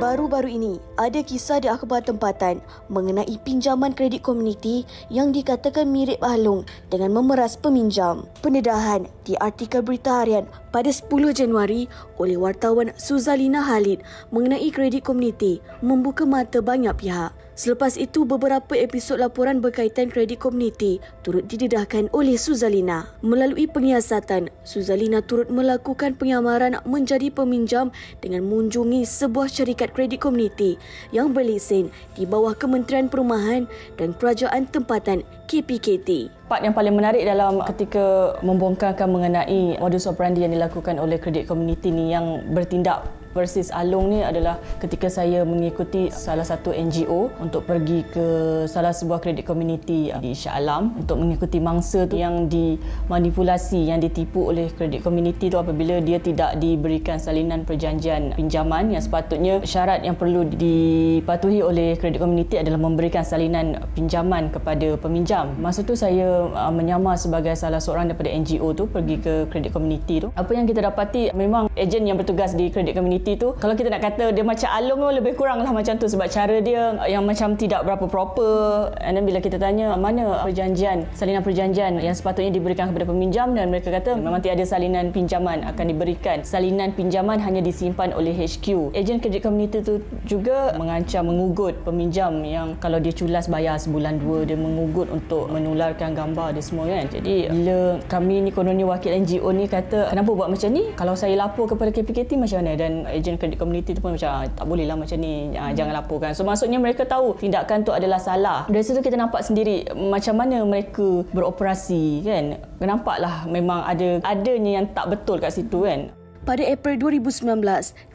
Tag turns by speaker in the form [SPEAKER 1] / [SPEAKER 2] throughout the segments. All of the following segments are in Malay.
[SPEAKER 1] Baru-baru ini, ada kisah di akhbar tempatan mengenai pinjaman kredit komuniti yang dikatakan mirip Along dengan memeras peminjam. Pendedahan di artikel Berita Harian pada 10 Januari oleh wartawan Suzalina Khalid mengenai kredit komuniti membuka mata banyak pihak. Selepas itu, beberapa episod laporan berkaitan kredit komuniti turut didedahkan oleh Suzalina. Melalui penyiasatan, Suzalina turut melakukan penyamaran menjadi peminjam dengan mengunjungi sebuah syarikat kredit komuniti yang berlesen di bawah Kementerian Perumahan dan Kerajaan Tempatan KPKT.
[SPEAKER 2] Part yang paling menarik dalam ketika membongkarkan mengenai modus operandi yang dilakukan oleh kredit komuniti ni yang bertindak versus Along ni adalah ketika saya mengikuti salah satu NGO untuk pergi ke salah sebuah kredit komuniti di Shah Alam untuk mengikuti mangsa tu yang dimanipulasi, yang ditipu oleh kredit komuniti tu apabila dia tidak diberikan salinan perjanjian pinjaman yang sepatutnya syarat yang perlu dipatuhi oleh kredit komuniti adalah memberikan salinan pinjaman kepada peminjam. Masa tu saya menyamar sebagai salah seorang daripada NGO tu pergi ke kredit komuniti tu. Apa yang kita dapati memang ejen yang bertugas di kredit komuniti tu, kalau kita nak kata dia macam Along tu lebih kurang lah macam tu sebab cara dia yang macam tidak berapa proper. And then bila kita tanya mana perjanjian, salinan perjanjian yang sepatutnya diberikan kepada peminjam, dan mereka kata memang tiada salinan pinjaman akan diberikan. Salinan pinjaman hanya disimpan oleh HQ. Ejen kredit komuniti tu juga mengancam mengugut peminjam yang kalau dia culas bayar sebulan dua, dia mengugut untuk menularkan gambar dia semua kan. Jadi bila kami ni kononnya wakil NGO ni kata kenapa buat macam ni, kalau saya lapor kepada KPKT macam mana, dan ejen kredit komuniti tu pun macam tak boleh lah macam ni, jangan laporkan. So maksudnya mereka tahu tindakan tu adalah salah. Dari situ kita nampak sendiri macam mana mereka beroperasi kan. Nampaklah memang adanya yang tak betul kat situ kan.
[SPEAKER 1] Pada April 2019,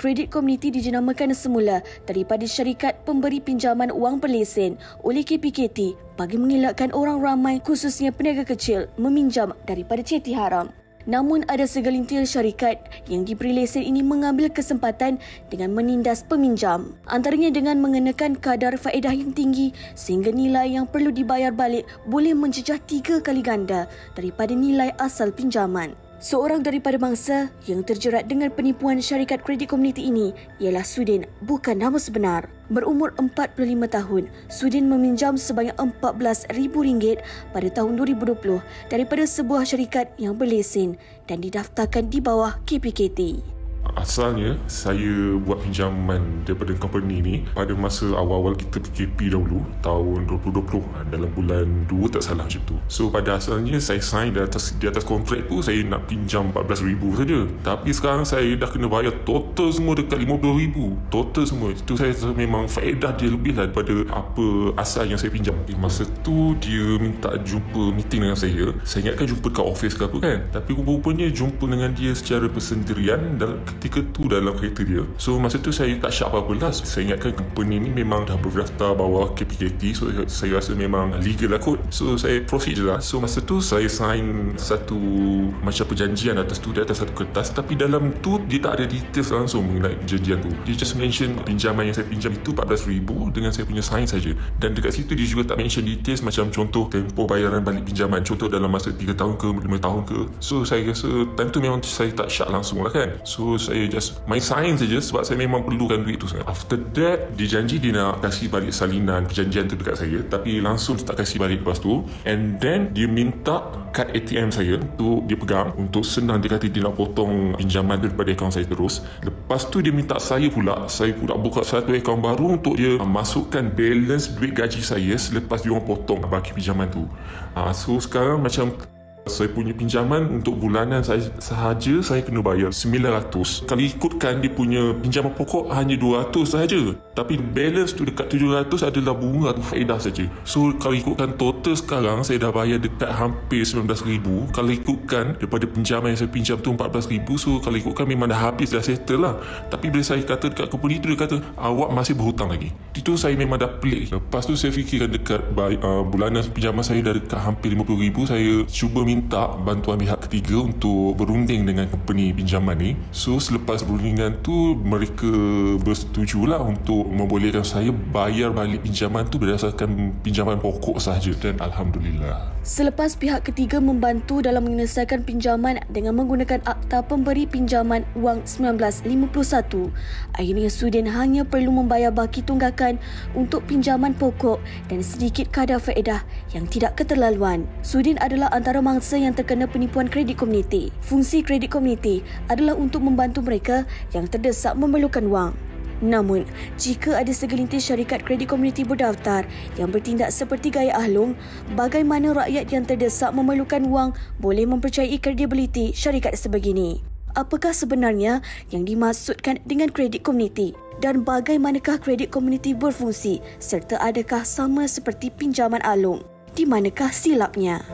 [SPEAKER 1] kredit komuniti dijenamakan semula daripada syarikat pemberi pinjaman wang berlesen oleh KPKT bagi mengelakkan orang ramai khususnya peniaga kecil meminjam daripada ceti haram. Namun ada segelintir syarikat yang diberi lesen ini mengambil kesempatan dengan menindas peminjam. Antaranya dengan mengenakan kadar faedah yang tinggi sehingga nilai yang perlu dibayar balik boleh menjejah 3 kali ganda daripada nilai asal pinjaman. Seorang daripada mangsa yang terjerat dengan penipuan syarikat kredit komuniti ini ialah Sudin, bukan nama sebenar. Berumur 45 tahun, Sudin meminjam sebanyak RM14,000 pada tahun 2020 daripada sebuah syarikat yang berlesen dan didaftarkan di bawah KPKT.
[SPEAKER 3] Asalnya saya buat pinjaman daripada company ni pada masa awal-awal kita PKP dahulu tahun 2020 dalam bulan 2 tak salah macam tu. So pada asalnya saya sign di atas kontrak tu saya nak pinjam RM14,000 saja. Tapi sekarang saya dah kena bayar total semua dekat RM50,000. Total semua. Itu saya memang faedah dia lebih lah daripada apa asal yang saya pinjam. Masa tu dia minta jumpa meeting dengan saya. Saya ingatkan jumpa dekat office ke apa kan. Tapi rupanya jumpa dengan dia secara persendirian dan ketika tu dalam kereta dia. So masa tu saya tak syak apa-apa lah. Saya ingatkan company ni memang dah berdaftar bawah KPKT. So saya rasa memang legal lah kot. So saya proceed je lah. So masa tu saya sign satu macam perjanjian atas tu, di atas satu kertas. Tapi dalam tu dia tak ada details langsung mengenai perjanjian tu. Dia just mention pinjaman yang saya pinjam itu RM14,000 dengan saya punya sign saja. Dan dekat situ dia juga tak mention details macam contoh tempoh bayaran balik pinjaman. Contoh dalam masa 3 tahun ke 5 tahun ke. So saya rasa time tu memang saya tak syak langsung lah kan. So saya just main sign saja sebab saya memang perlukan duit tu sangat. After that, dia janji dia nak kasih balik salinan perjanjian tu dekat saya, tapi langsung tak kasih balik lepas tu. And then dia minta kad ATM saya untuk dia pegang, untuk senang dia kata dia nak potong pinjaman daripada akaun saya terus. Lepas tu dia minta saya pula buka satu akaun baru untuk dia masukkan balance duit gaji saya selepas dia orang potong bagi pinjaman tu. So sekarang macam saya punya pinjaman untuk bulanan sahaja saya kena bayar RM900. Kalau ikutkan dia punya pinjaman pokok hanya RM200 sahaja. Tapi balance tu dekat RM700 adalah bunga atau faedah saja. So kalau ikutkan total sekarang saya dah bayar dekat hampir RM19,000. Kalau ikutkan daripada pinjaman yang saya pinjam tu RM14,000. So kalau ikutkan memang dah habis, dah settle lah. Tapi bila saya kata dekat company tu, dia kata awak masih berhutang lagi. Itu saya memang dah pelik. Lepas tu saya fikirkan dekat bulanan pinjaman saya dah dekat hampir RM50,000. Saya cuba minta minta bantuan pihak ketiga untuk berunding dengan company pinjaman ni. So selepas berundingan tu mereka bersetujulah untuk membolehkan saya bayar balik pinjaman tu berdasarkan pinjaman pokok sahaja, dan alhamdulillah.
[SPEAKER 1] Selepas pihak ketiga membantu dalam menyelesaikan pinjaman dengan menggunakan Akta Pemberi Pinjaman Wang 1951, akhirnya Sudin hanya perlu membayar baki tunggakan untuk pinjaman pokok dan sedikit kadar faedah yang tidak keterlaluan. Sudin adalah antara mangsa yang terkena penipuan kredit komuniti. Fungsi kredit komuniti adalah untuk membantu mereka yang terdesak memerlukan wang. Namun, jika ada segelintir syarikat kredit komuniti berdaftar yang bertindak seperti gaya Ahlong, bagaimana rakyat yang terdesak memerlukan wang boleh mempercayai kredibiliti syarikat sebegini? Apakah sebenarnya yang dimaksudkan dengan kredit komuniti? Dan bagaimanakah kredit komuniti berfungsi? Serta adakah sama seperti pinjaman Ahlong? Di manakah silapnya?